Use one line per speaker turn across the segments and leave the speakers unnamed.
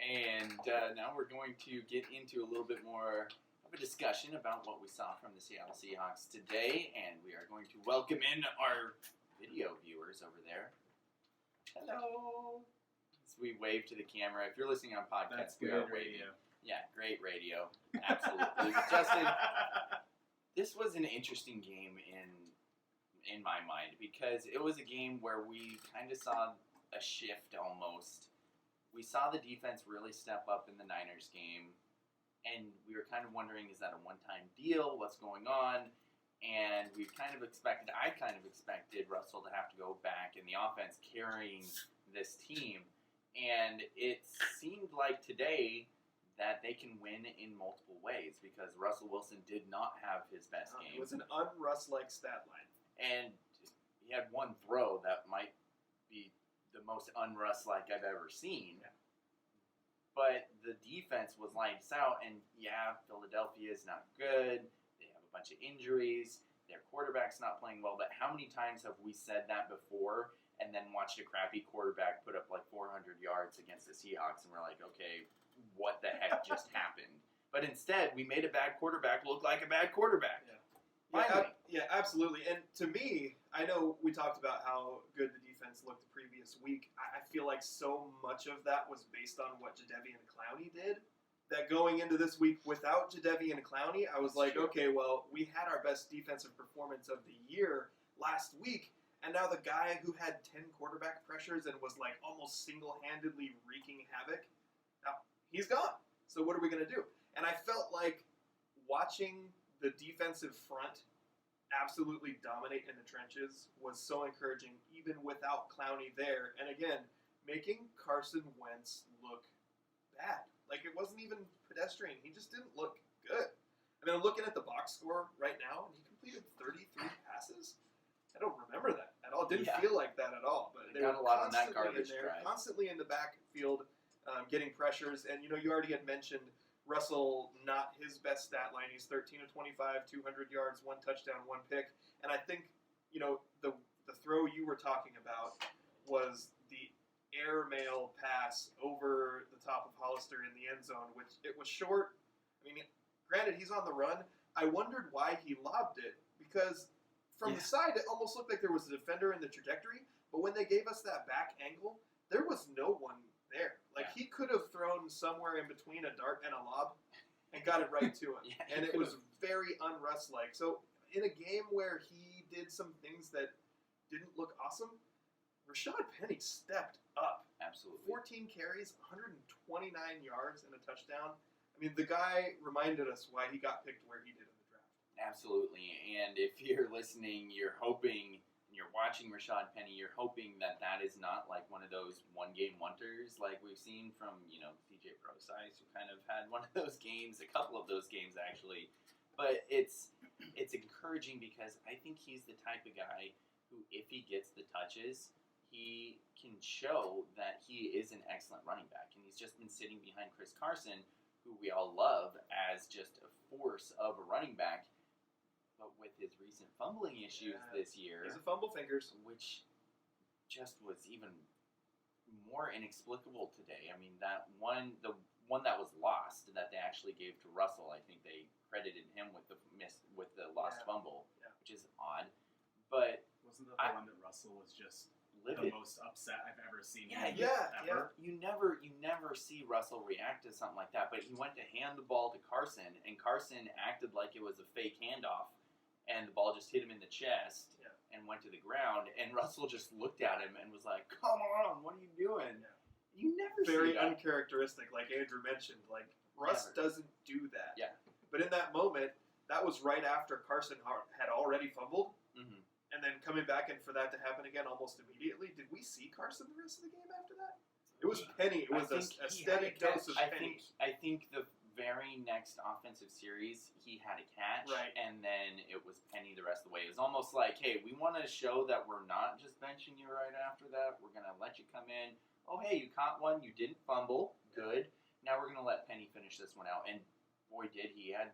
And now we're going to get into a little bit more of a discussion about what we saw from the Seattle Seahawks today. And we are going to welcome in our video viewers over there. Hello. As we wave to the camera. If you're listening on podcast,
That's
we are
good
waving.
radio.
Yeah, great radio. Absolutely. Justin, this was an interesting game in my mind because it was a game where we kind of saw a shift almost. We saw the defense really step up in the Niners game, and we were kind of wondering, is that a one-time deal? What's going on? And I kind of expected Russell to have to go back in the offense carrying this team. And it seemed like today that they can win in multiple ways because Russell Wilson did not have his best game.
It was an un-Russ-like stat line.
And he had one throw that might be the most un-Russ-like I've ever seen.
Yeah.
But the defense was lights out, and yeah, Philadelphia is not good. They have a bunch of injuries. Their quarterback's not playing well. But how many times have we said that before and then watched a crappy quarterback put up like 400 yards against the Seahawks, and we're like, okay, what the heck just happened? But instead, we made a bad quarterback look like a bad quarterback.
Yeah.
Finally.
Yeah, absolutely. And to me, I know we talked about how good the defense looked the previous week. I feel like so much of that was based on what Jadeveon Clowney did, that going into this week without Jadeveon Clowney, I was like, okay, well, we had our best defensive performance of the year last week, and now the guy who had 10 quarterback pressures and was like almost single-handedly wreaking havoc, now he's gone. So what are we going to do? And I felt like watching the defensive front absolutely dominate in the trenches was so encouraging, even without Clowney there. And again, making Carson Wentz look bad. Like, it wasn't even pedestrian. He just didn't look good. I mean, I'm looking at the box score right now, and he completed 33 passes. I don't remember that at all. It didn't feel like that at all. But
they got a lot on that garbage drive.
Constantly in the backfield, getting pressures. And, you know, you already had mentioned Russell, not his best stat line. He's 13 of 25, 200 yards, 1 touchdown, 1 pick. And I think, you know, the throw you were talking about was the airmail pass over the top of Hollister in the end zone, which it was short. I mean, granted, he's on the run. I wondered why he lobbed it, because from the side, it almost looked like there was a defender in the trajectory. But when they gave us that back angle, there was no one there. Like, he could have thrown somewhere in between a dart and a lob and got it right to him. And it was very un-Russ-like. So in a game where he did some things that didn't look awesome, Rashad Penny stepped up.
Absolutely.
14 carries, 129 yards, and a touchdown. I mean, the guy reminded us why he got picked where he did in the draft.
Absolutely. And if you're listening, you're hoping, you're watching Rashad Penny, you're hoping that that is not like one of those one-game wonders like we've seen from, you know, CJ Prosize, who kind of had one of those games, a couple of those games actually. But it's encouraging because I think he's the type of guy who, if he gets the touches, he can show that he is an excellent running back. And he's just been sitting behind Chris Carson, who we all love as just a force of a running back. But with his recent fumbling issues this year,
he's a fumble fingers,
which just was even more inexplicable today. I mean, the one that was lost that they actually gave to Russell, I think they credited him with the lost fumble, which is odd. But
wasn't that the one that Russell was just
livid.
The most upset I've ever seen him
Yeah.
ever?
You never see Russell react to something like that. But he went to hand the ball to Carson, and Carson acted like it was a fake handoff. And the ball just hit him in the chest and went to the ground. And Russell just looked at him and was like, "Come on, what are you doing?" Yeah. You never see that.
Very uncharacteristic, like Andrew mentioned. Like, Russ doesn't do that.
Yeah.
But in that moment, that was right after Carson had already fumbled. Mm-hmm. And then coming back and for that to happen again almost immediately. Did we see Carson the rest of the game after that? It was Penny. It was a steady dose of Penny.
I think the very next offensive series, he had a catch, and then it was Penny the rest of the way. It was almost like, hey, we want to show that we're not just benching you right after that. We're going to let you come in. Oh, hey, you caught one. You didn't fumble. Good. Now we're going to let Penny finish this one out. And boy, did he. Had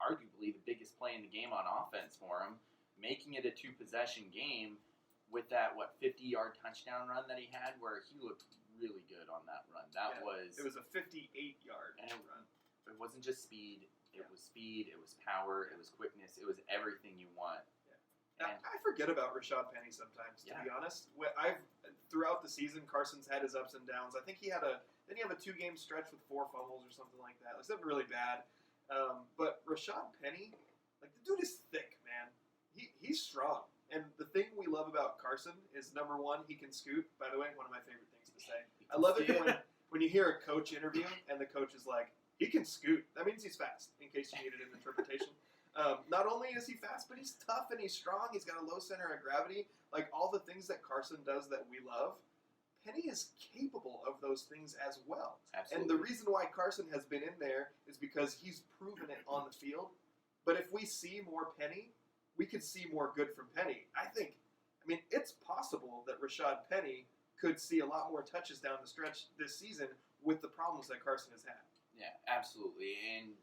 arguably the biggest play in the game on offense for him, making it a 2-possession game with that, 50-yard touchdown run that he had where he looked really good on that run. That was was
a 58-yard
and
run.
it wasn't just speed. It was speed. It was power. It was quickness. It was everything you want.
Yeah.
And
I forget about Rashad Penny sometimes, to be honest. Throughout the season, Carson's had his ups and downs. I think he had a 2-game stretch with 4 fumbles or something like that. Like something really bad. But Rashad Penny, like the dude is thick, man. He's strong. And the thing we love about Carson is, number one, he can scoot. By the way, one of my favorite things to say. I love it when you hear a coach interview and the coach is like, he can scoot. That means he's fast, in case you needed an interpretation. Not only is he fast, but he's tough and he's strong. He's got a low center of gravity. Like all the things that Carson does that we love, Penny is capable of those things as well.
Absolutely.
And the reason why Carson has been in there is because he's proven it on the field. But if we see more Penny, we could see more good from Penny. I mean, it's possible that Rashad Penny could see a lot more touches down the stretch this season with the problems that Carson has had.
Yeah, absolutely. And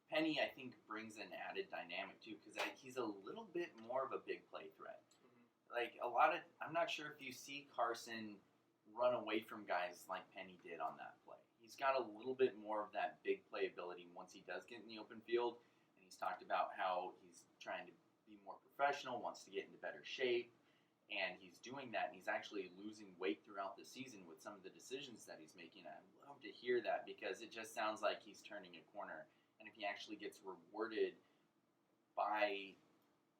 Penny, I think, brings an added dynamic, too, because he's a little bit more of a big play threat. Like, I'm not sure if you see Carson run away from guys like Penny did on that play. He's got a little bit more of that big play ability once he does get in the open field. And he's talked about how he's trying to be more professional, wants to get into better shape. And he's doing that, and he's actually losing weight throughout the season with some of the decisions that he's making. I love to hear that because it just sounds like he's turning a corner. And if he actually gets rewarded by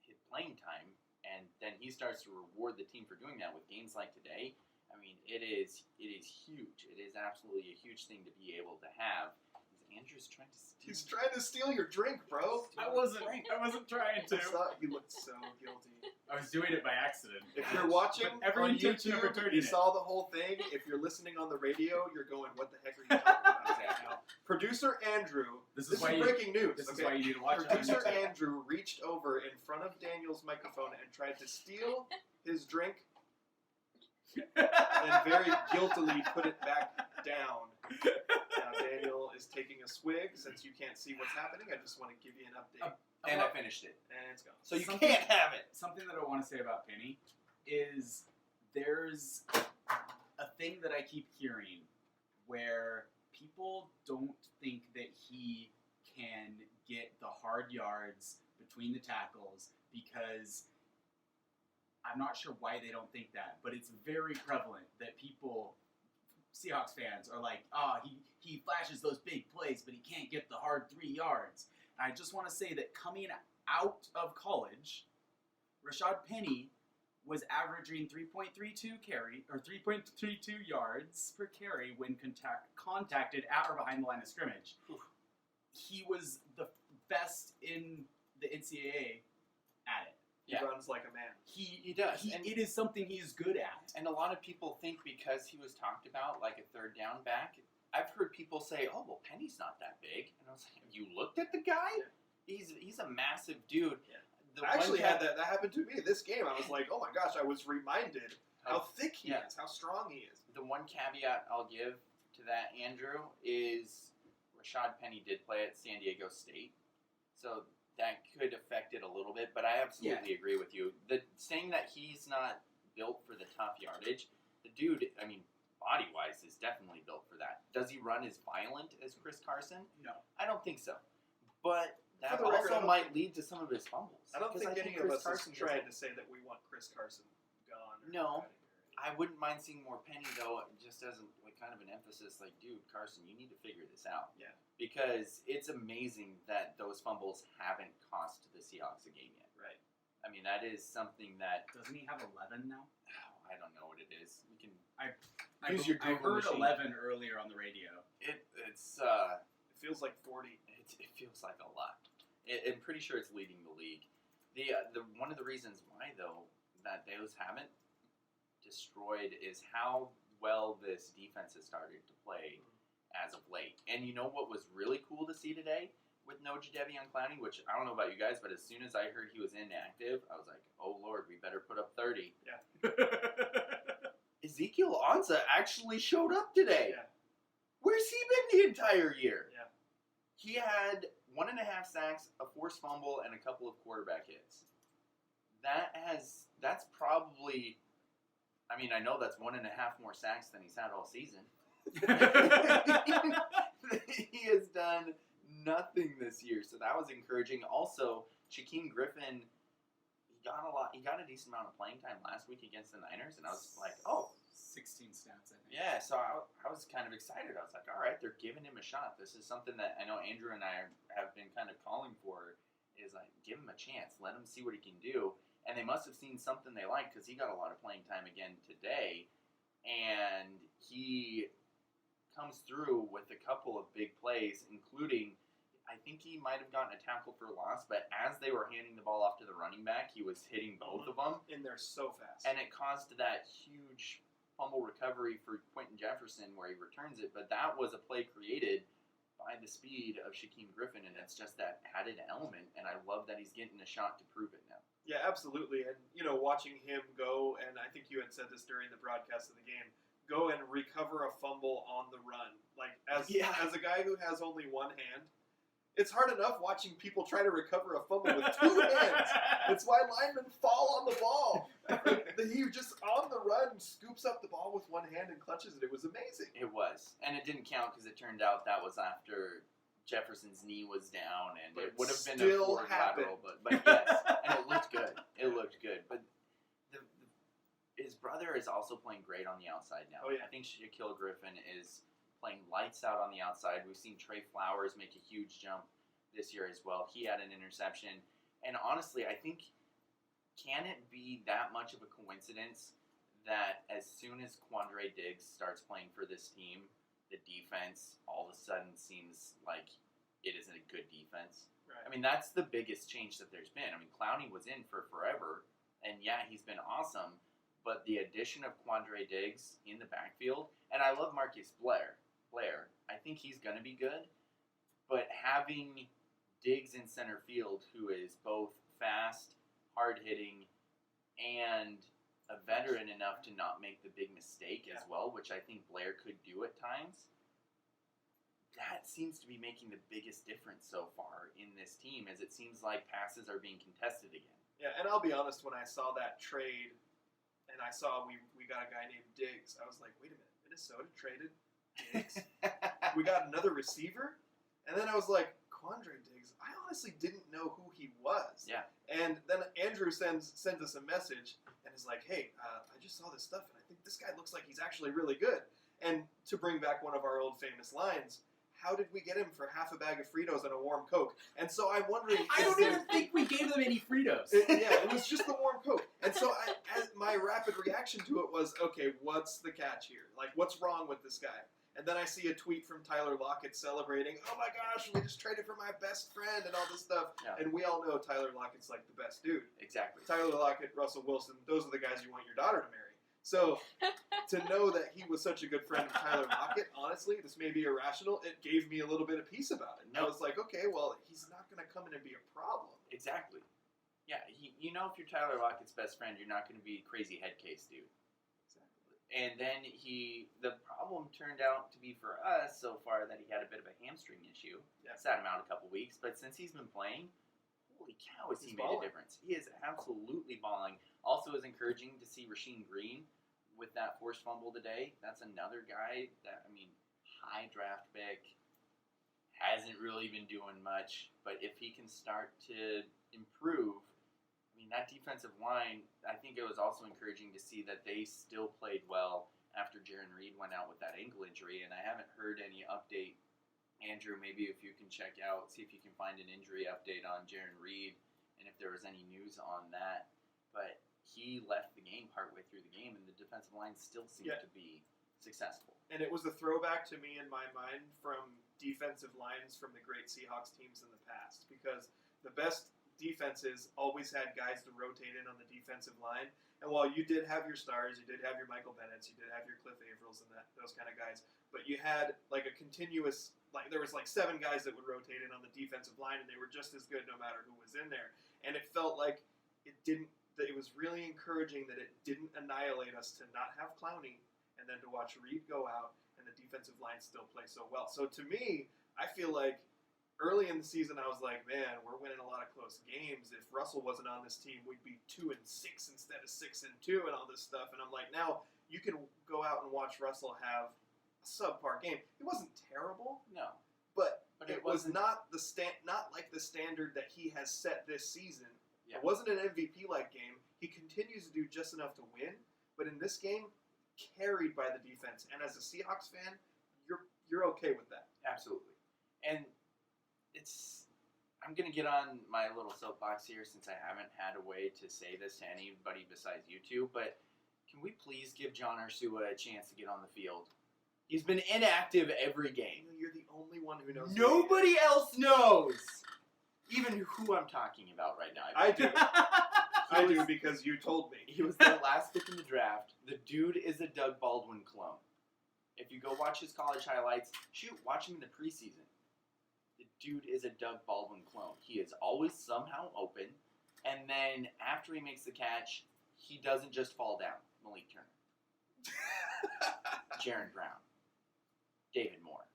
his playing time, and then he starts to reward the team for doing that with games like today, I mean, it is huge. It is absolutely a huge thing to be able to have. Andrew's trying to steal.
He's trying to steal your drink, bro.
I wasn't trying to.
He looked so guilty.
I was doing it by accident.
If you're watching
every
on
intention of
YouTube,
returning
you
it.
saw the whole thing. If you're listening on the radio, you're going, "What the heck are you talking about right now?" Producer Andrew.
This
This
is why
is
you.
breaking news.
This is
okay?
why you need to watch it.
Producer Andrew reached over in front of Daniel's microphone and tried to steal his drink, and very guiltily put it back down. Now Daniel is taking a swig. Since you can't see what's happening, I just want to give you an update.
And I finished it.
And it's gone.
So you can't have it.
Something that I want to say about Penny is there's a thing that I keep hearing where people don't think that he can get the hard yards between the tackles because I'm not sure why they don't think that, but it's very prevalent that people, Seahawks fans, are like, he flashes those big plays, but he can't get the hard 3 yards. And I just want to say that coming out of college, Rashad Penny was averaging 3.32 yards per carry when contacted at or behind the line of scrimmage. He was the best in the NCAA at it.
He runs like a man.
He does.
It is something he's good at.
And a lot of people think because he was talked about like a third down back, I've heard people say, "Oh, well, Penny's not that big," and I was like, "You looked at the guy? Yeah. He's a massive dude."
Yeah. I actually had that happen to me this game. I was like, "Oh my gosh!" I was reminded how thick he is, how strong he is.
The one caveat I'll give to that, Andrew, is Rashad Penny did play at San Diego State, so that could affect it a little bit, but I absolutely agree with you. Saying that he's not built for the tough yardage, the dude, I mean, body-wise, is definitely built for that. Does he run as violent as Chris Carson?
No.
I don't think so. But that
record,
also might lead to some of his fumbles.
I don't think any of us is trying to say that we want Chris Carson gone.
No. I wouldn't mind seeing more Penny, though, just as kind of an emphasis, like, dude, Carson, you need to figure this out.
Yeah.
Because it's amazing that those fumbles haven't cost the Seahawks a game yet.
Right.
I mean, that is something that...
Doesn't he have 11 now?
Oh, I don't know what it is. We can
I
use your
I
Google
heard
machine.
11 earlier on the radio.
It feels like 40.
It feels like a lot. I'm pretty sure it's leading the league. The one of the reasons why, though, that those haven't destroyed is how well this defense has started to play as of late. And you know what was really cool to see today with no Jadeveon Clowney, which I don't know about you guys, but as soon as I heard he was inactive, I was like, oh, Lord, we better put up 30.
Yeah.
Ezekiel Ansah actually showed up today.
Yeah.
Where's he been the entire year?
Yeah.
He had 1.5 sacks, a forced fumble, and a couple of quarterback hits. That's probably... I mean, I know that's 1.5 more sacks than he's had all season. nothing this year, so that was encouraging. Also, Shaquem Griffin, he got a decent amount of playing time last week against the Niners, and I was like, oh.
16 snaps, I think.
Yeah, so I was kind of excited. I was like, all right, they're giving him a shot. This is something that I know Andrew and I have been kind of calling for, is like, give him a chance. Let him see what he can do. And they must have seen something they like, because he got a lot of playing time again today. And he comes through with a couple of big plays, including, I think he might have gotten a tackle for loss, but as they were handing the ball off to the running back, he was hitting both of them.
In there so fast.
And it caused that huge fumble recovery for Quentin Jefferson where he returns it, but that was a play created by the speed of Shaquem Griffin, and it's just that added element, and I love that he's getting a shot to prove it now.
Yeah, absolutely. And, watching him go, and I think you had said this during the broadcast of the game, go and recover a fumble on the run. Like, as a guy who has only one hand, it's hard enough watching people try to recover a fumble with two hands. It's why linemen fall on the ball. He just, on the run, scoops up the ball with one hand and clutches it. It was amazing.
It was. And it didn't count because it turned out that was after Jefferson's knee was down, and it would have been a forward lateral. But yes, and it looked good. It looked good. But his brother is also playing great on the outside now.
Oh, yeah.
I think Shaquille Griffin is playing lights out on the outside. We've seen Trey Flowers make a huge jump this year as well. He had an interception. And honestly, I think, can it be that much of a coincidence that as soon as Quandre Diggs starts playing for this team, the defense all of a sudden seems like it isn't a good defense?
Right.
I mean, that's the biggest change that there's been. I mean, Clowney was in for forever, and yeah, he's been awesome, but the addition of Quandre Diggs in the backfield, and I love Marcus Blair. I think he's going to be good, but having Diggs in center field, who is both fast, hard-hitting, and a veteran enough to not make the big mistake as well, which I think Blair could do at times, that seems to be making the biggest difference so far in this team, as it seems like passes are being contested again.
Yeah, and I'll be honest, when I saw that trade, and I saw we got a guy named Diggs, I was like, wait a minute, Minnesota traded Diggs? We got another receiver? And then I was like, Quandre Diggs, I honestly didn't know who he was.
Yeah.
And then Andrew sends us a message and is like, hey, I just saw this stuff, and I think this guy looks like he's actually really good. And to bring back one of our old famous lines, how did we get him for half a bag of Fritos and a warm Coke? And so I'm wondering...
I don't even think we gave them any Fritos.
It was just the warm Coke. And so my rapid reaction to it was, okay, what's the catch here? Like, what's wrong with this guy? And then I see a tweet from Tyler Lockett celebrating, oh my gosh, we just traded for my best friend and all this stuff.
Yeah.
And we all know Tyler Lockett's like the best dude.
Exactly.
Tyler Lockett, Russell Wilson, those are the guys you want your daughter to marry. So to know that he was such a good friend of Tyler Lockett, honestly, this may be irrational, it gave me a little bit of peace about it. And I was like, okay, well, he's not going to come in and be a problem.
Exactly. Yeah, you know, if you're Tyler Lockett's best friend, you're not going to be crazy head case dude. And then the problem turned out to be for us so far that he had a bit of a hamstring issue.
Yeah.
Sat him out a couple weeks, but since he's been playing, holy cow, has he made a difference. He is absolutely balling. Also, it was encouraging to see Rasheem Green with that forced fumble today. That's another guy that, I mean, high draft pick, hasn't really been doing much, but if he can start to improve, I mean, that defensive line, I think it was also encouraging to see that they still played well after Jaron Reed went out with that ankle injury, and I haven't heard any update. Andrew, maybe if you can check out, see if you can find an injury update on Jaron Reed, and if there was any news on that. But he left the game partway through the game, and the defensive line still seemed to be successful.
And it was a throwback to me in my mind from defensive lines from the great Seahawks teams in the past, because the best defenses always had guys to rotate in on the defensive line. And while you did have your stars, you did have your Michael Bennett's, you did have your Cliff Avrils and those kind of guys, but you had like a continuous, like there was like 7 guys that would rotate in on the defensive line, and they were just as good no matter who was in there. And it felt like it was really encouraging that it didn't annihilate us to not have Clowney, and then to watch Reed go out and the defensive line still play so well. So to me, I feel like early in the season, I was like, man, we're winning a lot of close games. If Russell wasn't on this team, we'd be 2-6 instead of 6-2 and all this stuff. And I'm like, now you can go out and watch Russell have a subpar game. It wasn't terrible.
No.
But it was was not like the standard that he has set this season.
Yeah.
It wasn't an MVP-like game. He continues to do just enough to win, but in this game, carried by the defense. And as a Seahawks fan, you're okay with that.
Absolutely. And I'm going to get on my little soapbox here since I haven't had a way to say this to anybody besides you two, but can we please give John Ursua a chance to get on the field? He's been inactive every game.
You're the only one who knows.
Nobody else knows. Even who I'm talking about right now.
I do. I do because you told me.
He was the last pick in the draft. The dude is a Doug Baldwin clone. If you go watch his college highlights, watch him in the preseason. The dude is a Doug Baldwin clone. He is always somehow open, and then after he makes the catch, he doesn't just fall down. Malik Turner. Jaron Brown. David Moore.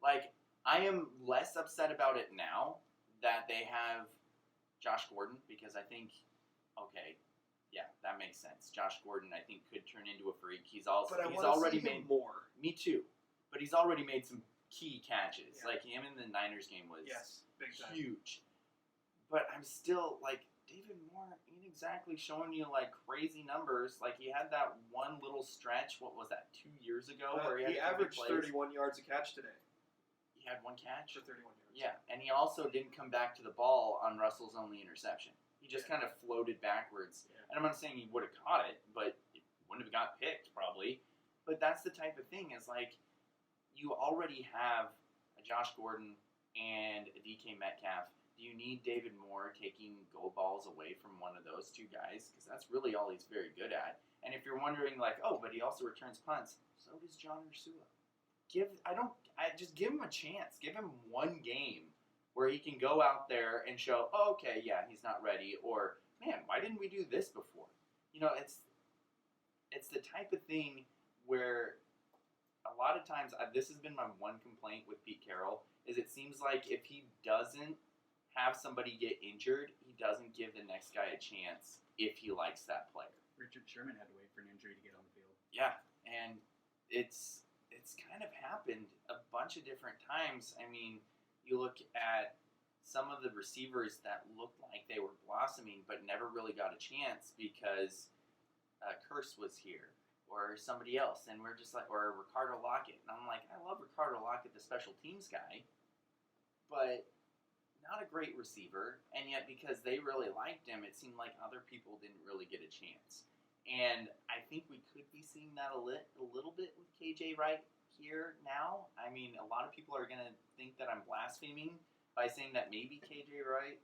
Like, I am less upset about it now that they have Josh Gordon, because I think, okay, yeah, that makes sense. Josh Gordon, I think, could turn into a freak. He's already made
more.
Me too, but he's already made some key catches.
Yeah.
Like him in the Niners game was
big time.
huge. But I'm still like, David Moore ain't exactly showing you like crazy numbers. Like he had that one little stretch. What was that? 2 years ago, where
he averaged 31 yards a catch today.
He had one catch
for 31 yards.
Yeah, and he also didn't come back to the ball on Russell's only interception. He just kind of floated backwards.
Yeah.
And I'm not saying he would have caught it, but it wouldn't have got picked probably. But that's the type of thing is like you already have a Josh Gordon and a DK Metcalf. Do you need David Moore taking go balls away from one of those two guys? Because that's really all he's very good at. And if you're wondering like, oh, but he also returns punts, so does John Ursua. Just give him a chance. Give him one game where he can go out there and show, oh, okay, yeah, he's not ready, or man, why didn't we do this before? You know, it's the type of thing where a lot of times this has been my one complaint with Pete Carroll is it seems like if he doesn't have somebody get injured, he doesn't give the next guy a chance if he likes that player.
Richard Sherman had to wait for an injury to get on the field.
Yeah, and it's kind of happened a bunch of different times. I mean, you look at some of the receivers that looked like they were blossoming but never really got a chance because Curse was here or somebody else, and we're just like, or Ricardo Lock. And I'm like, I love Ricardo Lock, the special teams guy, but not a great receiver, and yet because they really liked him, it seemed like other people didn't really get a chance. And I think we could be seeing that a little bit with KJ Wright here now. I mean, a lot of people are going to think that I'm blaspheming by saying that maybe KJ Wright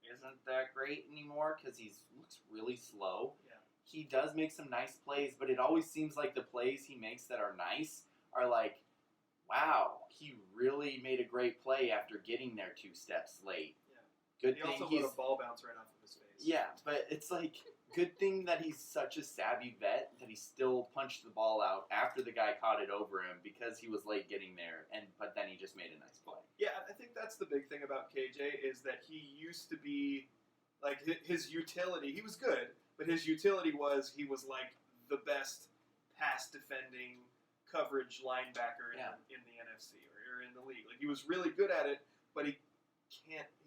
isn't that great anymore because he looks really slow.
Yeah.
He does make some nice plays, but it always seems like the plays he makes that are nice are like, wow, he really made a great play after getting there 2 steps late.
Yeah.
Good
He
thing
also
he's
let a ball bounce right off of his face.
yeah, but it's like good thing that he's such a savvy vet that he still punched the ball out after the guy caught it over him because he was late getting there, but then he just made a nice play.
Yeah, I think that's the big thing about KJ is that he used to be like his utility. He was good, but his utility was he was like the best pass defending coverage linebacker in the NFC or in the league. Like he was really good at it, but he's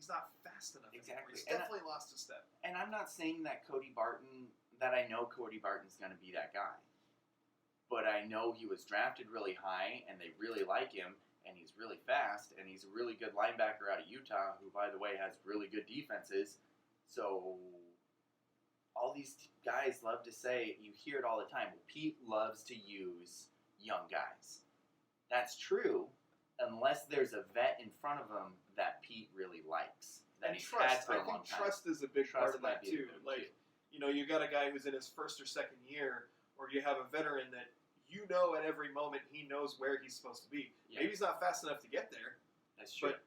not fast enough.
Exactly.
Anymore. He's definitely lost a step.
And I'm not saying that I know Cody Barton's going to be that guy. But I know he was drafted really high, and they really like him, and he's really fast, and he's a really good linebacker out of Utah, who, by the way, has really good defenses. So all these guys love to say, you hear it all the time, well, Pete loves to use young guys. That's true, unless there's a vet in front of him that Pete really likes. That he's had for a long time.
Trust is a big part of that too.
Like,
you got a guy who's in his first or second year, or you have a veteran that at every moment he knows where he's supposed to be.
Yeah.
Maybe he's not fast enough to get there.
That's true.
But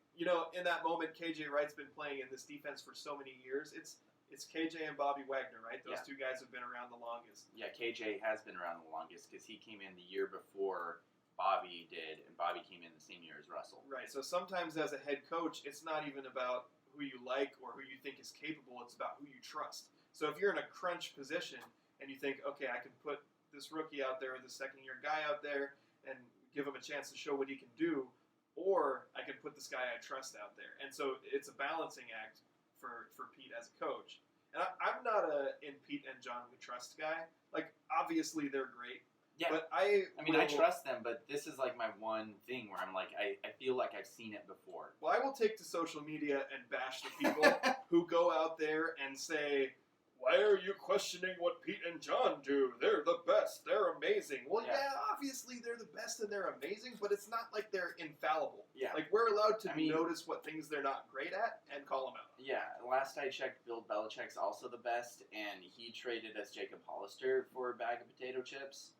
in that moment, KJ Wright's been playing in this defense for so many years. It's KJ and Bobby Wagner, right? Those two guys have been around the longest.
Yeah, KJ has been around the longest because he came in the year before Bobby did, and Bobby came in the same year as Russell.
Right. So sometimes as a head coach, it's not even about who you like or who you think is capable. It's about who you trust. So if you're in a crunch position and you think, okay, I can put this rookie out there, the second-year guy out there, and give him a chance to show what he can do, or I can put the nicest guy I trust out there. And so it's a balancing act for Pete as a coach. And I'm not in Pete and John we trust guy. Like, obviously they're great.
Yeah.
But I
trust them, but this is like my one thing where I'm like, I feel like I've seen it before.
Well, I will take to social media and bash the people who go out there and say, why are you questioning what Pete and John do? They're the best. They're amazing. Well, yeah, obviously they're the best and they're amazing, but it's not like they're infallible.
Yeah.
Like, we're allowed to notice what things they're not great at and call them out.
Yeah, last I checked, Bill Belichick's also the best, and he traded us Jacob Hollister for a bag of potato chips,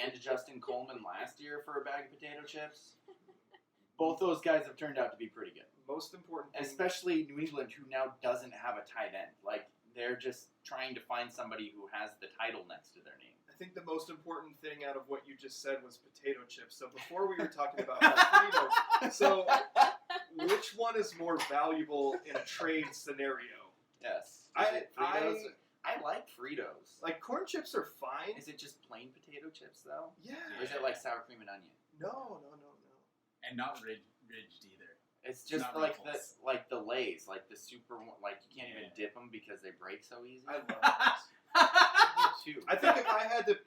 and Justin Coleman last year for a bag of potato chips. Both those guys have turned out to be pretty good.
Most important thing,
especially New England, who now doesn't have a tight end. Like, they're just trying to find somebody who has the title next to their name.
I think the most important thing out of what you just said was potato chips. So before we were talking about Fritos, so which one is more valuable in a trade scenario?
Yes. Fritos? I like Fritos.
Like, corn chips are fine.
Is it just plain potato chips, though?
Yeah.
Or is it like sour cream and onion?
No.
And not ridged either.
It's just
not
like
Ruffles.
the Lays, like the super, like you can't even dip them because they break so easy.
I love those.
Too.
I think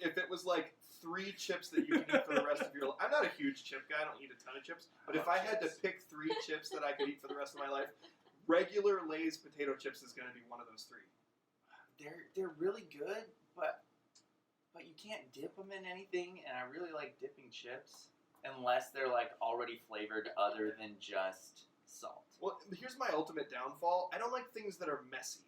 if it was like 3 chips that you can eat for the rest of your life. I'm not a huge chip guy. I don't eat a ton of chips. But if I had to pick 3 chips that I could eat for the rest of my life, regular Lay's potato chips is going to be one of those 3.
They're really good, but you can't dip them in anything, and I really like dipping chips. Unless they're like already flavored other than just salt.
Well, here's my ultimate downfall. I don't like things that are messy.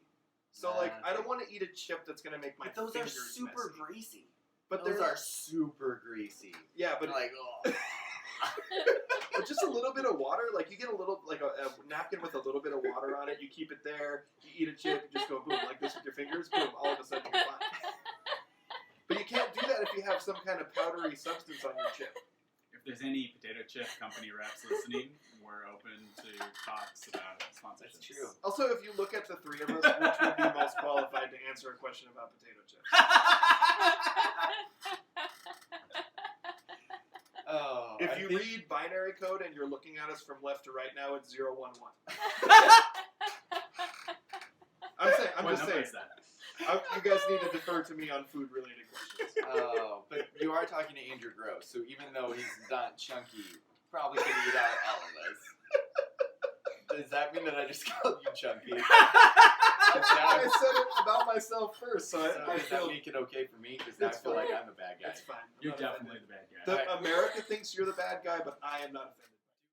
So I don't want to eat a chip that's gonna make my
But those
fingers
are super
messy.
greasy.
But
those are super greasy.
Yeah, but
like
but just a little bit of water. Like, you get a little, like a napkin with a little bit of water on it. You keep it there. You eat a chip. You just go boom like this with your fingers. Boom. All of a sudden you're fine. But you can't do that if you have some kind of powdery substance on your chip.
If there's any potato chip company reps listening, we're open to talks about sponsorships.
That's true.
Also, if you look at the 3 of us, which would be most qualified to answer a question about potato chips?
Oh,
If you read binary code and you're looking at us from left to right now, it's 011. I'm just saying.
Is that?
You guys need to defer to me on food-related questions.
Oh, but you are talking to Andrew Gross, so even though he's not chunky, probably could eat out all of us. Does that mean that I just called you chunky?
I said it about myself first, so I
does
feel
that make it okay for me? Because now I
It's
feel
fine.
like I'm the bad guy.
it's fine. I'm
You're
not
definitely
offended.
the bad guy.
America thinks you're the bad guy, but I am not offended.